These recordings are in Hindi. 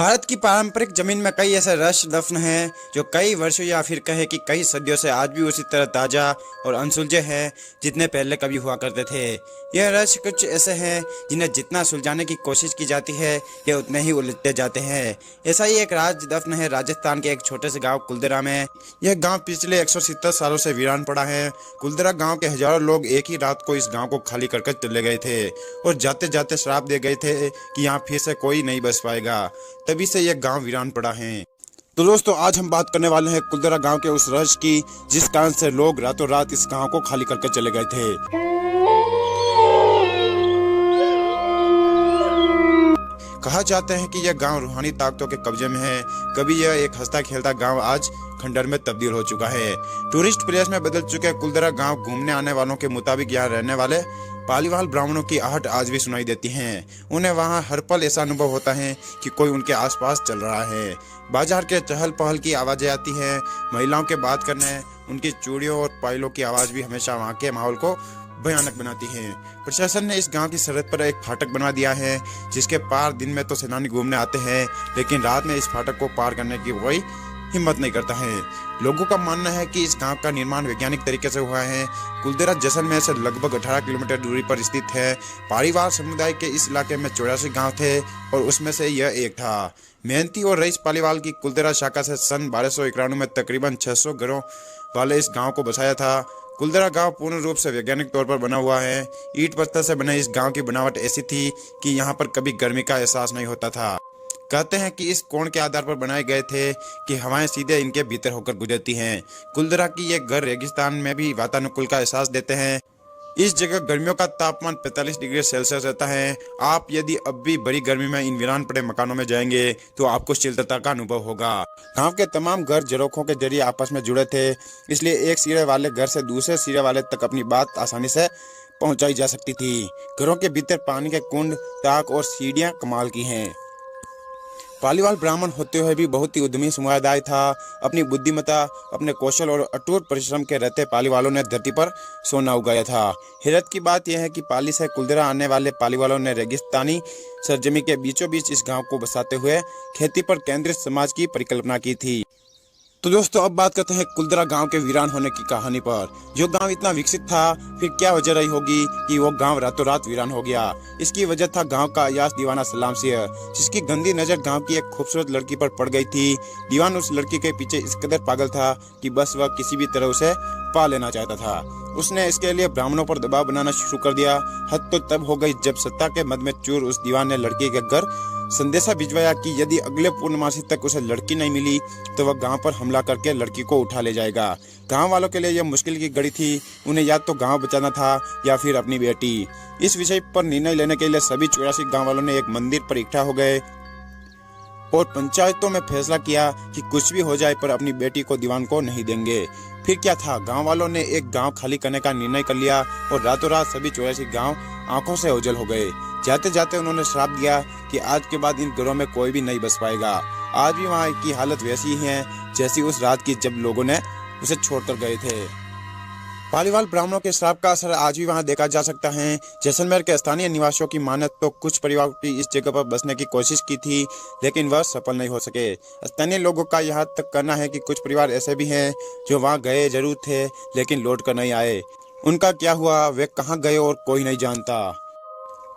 भारत की पारंपरिक जमीन में कई ऐसे रहस्य दफन हैं जो कई वर्षों या फिर कहे कि कई सदियों से आज भी उसी तरह ताजा और अनसुलझे हैं जितने पहले कभी हुआ करते थे। यह रहस्य कुछ ऐसे हैं जिन्हें जितना सुलझाने की कोशिश की जाती है ये उतने ही उलझते जाते हैं। ऐसा ही एक राज दफन है राजस्थान के एक छोटे से गांव कुलदरा में। यह गांव पिछले 170 सालों से वीरान पड़ा है। कुलदरा गांव के हजारों लोग एक ही रात को इस गांव को खाली कर चले गए थे और जाते जाते श्राप दे गए थे कि यहाँ फिर से कोई नहीं बस पाएगा। तभी से यह गांव वीरान पड़ा है। तो दोस्तों आज हम बात करने वाले हैं कुलदरा गांव के उस रहस्य की जिस कारण से लोग रातों रात इस गांव को खाली करके चले गए थे। कहा जाता है कि यह गांव रूहानी ताकतों के कब्जे में है। कभी यह एक हंसता खेलता गांव आज खंडर में तब्दील हो चुका है। टूरिस्ट प्लेस में बदल चुके कुलदरा गांव घूमने आने वालों के मुताबिक यहाँ रहने वाले पालीवाल ब्राह्मणों की आहट आज भी सुनाई देती हैं। उन्हें वहां हर पल ऐसा अनुभव होता है कि कोई उनके आसपास चल रहा है। बाजार के चहल पहल की आवाजें आती हैं। महिलाओं के बात करने, उनकी चूड़ियों और पायलों की आवाज भी हमेशा वहां के माहौल को भयानक बनाती है। प्रशासन ने इस गांव की सरहद पर एक फाटक बनवा दिया है जिसके पार दिन में तो सैलानी घूमने आते हैं लेकिन रात में इस फाटक को पार करने की कोई हिम्मत नहीं करता है। लोगों का मानना है कि इस गांव का निर्माण वैज्ञानिक तरीके से हुआ है। कुलदरा जैसलमेर से लगभग 18 किलोमीटर दूरी पर स्थित है। पालीवाल समुदाय के इस इलाके में 84 गांव थे और उसमें से यह एक था। मेहनती और रईस पालीवाल की कुलदरा शाखा से सन 1291 में तकरीबन 600 घरों वाले इस गाँव को बसाया था। कुलदरा गांव पूर्ण रूप से वैज्ञानिक तौर पर बना हुआ है। ईंट पत्थर से बने इस गांव की बनावट ऐसी थी कि यहाँ पर कभी गर्मी का एहसास नहीं होता था। कहते हैं कि इस कोण के आधार पर बनाए गए थे कि हवाएं सीधे इनके भीतर होकर गुजरती हैं। कुलदरा की ये घर रेगिस्तान में भी वातानुकूल का एहसास देते हैं। इस जगह गर्मियों का तापमान 45 डिग्री सेल्सियस रहता है। आप यदि अब भी बड़ी गर्मी में इन वीरान पड़े मकानों में जाएंगे तो आपको शीतलता का अनुभव होगा। गांव के तमाम घर झरोखों के जरिए आपस में जुड़े थे, इसलिए एक सिरे वाले घर से दूसरे सिरे वाले तक अपनी बात आसानी से पहुंचाई जा सकती थी। घरों के भीतर पानी के कुंड, ताक और सीढ़ियां कमाल की हैं। पालीवाल ब्राह्मण होते हुए भी बहुत ही उद्यमी समुदाय था। अपनी बुद्धिमत्ता, अपने कौशल और अटूट परिश्रम के रहते पालीवालों ने धरती पर सोना उगाया था। हैरत की बात यह है कि पाली से कुलदरा आने वाले पालीवालों ने रेगिस्तानी सरजमी के बीचों बीच इस गांव को बसाते हुए खेती पर केंद्रित समाज की परिकल्पना की थी। तो दोस्तों अब बात करते हैं कुलदरा गांव के वीरान होने की कहानी पर। जो गांव इतना विकसित था फिर क्या वजह रही होगी कि वो गांव रातों रात वीरान हो गया। इसकी वजह था गांव का अयास दीवाना सलाम सिंह, जिसकी गंदी नजर गांव की एक खूबसूरत लड़की पर पड़ गई थी। दीवान उस लड़की के पीछे इस कदर पागल था कि बस वह किसी भी तरह उसे पा लेना चाहता था। उसने इसके लिए ब्राह्मणों पर दबाव बनाना शुरू कर दिया। हद तो तब हो गई जब सत्ता के मद में चूर उस दीवान ने लड़की के घर संदेशा भिजवाया कि यदि अगले पूर्णमासी तक उसे लड़की नहीं मिली तो वह गांव पर हमला करके लड़की को उठा ले जाएगा। गांव वालों के लिए यह मुश्किल की घड़ी थी। उन्हें या तो गांव बचाना था या फिर अपनी बेटी। इस विषय पर निर्णय लेने के लिए सभी 84 गांव वालों ने एक मंदिर पर इकट्ठा हो गए और पंचायतों में फैसला किया कि कुछ भी हो जाए पर अपनी बेटी को दीवान को नहीं देंगे। फिर क्या था, गांव वालों ने एक गांव खाली करने का निर्णय कर लिया और रातों रात सभी 84 गांव आंखों से ओझल हो गए। जाते जाते उन्होंने श्राप दिया कि आज के बाद इन घरों में कोई भी नहीं बस पाएगा। आज भी वहाँ की हालत वैसी ही है जैसी उस रात की जब लोगों ने उसे छोड़कर गए थे। पालीवाल ब्राह्मणों के श्राप का असर आज भी वहां देखा जा सकता है। जैसलमेर के स्थानीय निवासियों की मानत तो कुछ परिवारों की इस जगह पर बसने की कोशिश की थी लेकिन वह सफल नहीं हो सके। स्थानीय लोगों का यहाँ तक कहना है कि कुछ परिवार ऐसे भी हैं जो वहां गए जरूर थे लेकिन लौट कर नहीं आए। उनका क्या हुआ, वे कहाँ गए और कोई नहीं जानता।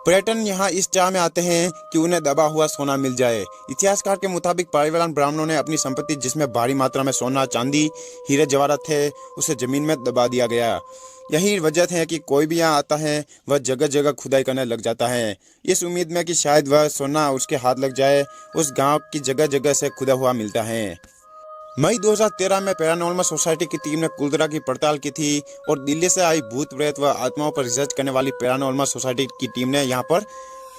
पर्यटन यहाँ इस चाह में आते हैं कि उन्हें दबा हुआ सोना मिल जाए। इतिहासकार के मुताबिक पालीवाल ब्राह्मणों ने अपनी संपत्ति जिसमें भारी मात्रा में सोना, चांदी, हीरे जवाहरात थे उसे जमीन में दबा दिया गया। यही वजह है कि कोई भी यहाँ आता है वह जगह जगह खुदाई करने लग जाता है इस उम्मीद में कि शायद वह सोना उसके हाथ लग जाए। उस गाँव की जगह जगह से खुदा हुआ मिलता है। मई 2013 में पैरानॉर्मल सोसाइटी की टीम ने कुलदरा की पड़ताल की थी और दिल्ली से आई भूत प्रेत व आत्माओं पर रिसर्च करने वाली पैरानॉर्मल सोसाइटी की टीम ने यहाँ पर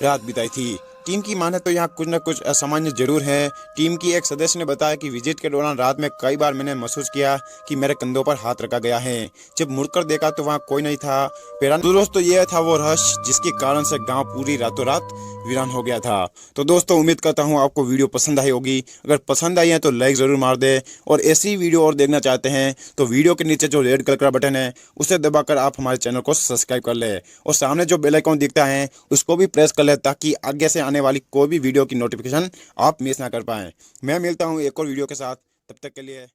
रात बिताई थी। टीम की माने तो यहाँ कुछ न कुछ असामान्य जरूर है। टीम की एक सदस्य ने बताया कि विजिट के दौरान रात में कई बार मैंने महसूस किया कि मेरे कंधों पर हाथ रखा गया है। जब मुड़कर देखा तो वहाँ कोई नहीं था। तो दोस्तों यह था वो रहस्य जिसके कारण से गांव पूरी रातों रात वीरान हो गया था। तो दोस्तों उम्मीद करता हूँ आपको वीडियो पसंद आई होगी। अगर पसंद आई है तो लाइक ज़रूर मार दे और ऐसी वीडियो और देखना चाहते हैं तो वीडियो के नीचे जो रेड कलर का बटन है उसे दबाकर आप हमारे चैनल को सब्सक्राइब कर ले और सामने जो बेल आइकन दिखता है उसको भी प्रेस कर ले ताकि आगे से आने वाली कोई भी वीडियो की नोटिफिकेशन आप मिस ना कर पाएँ। मैं मिलता हूँ एक और वीडियो के साथ, तब तक के लिए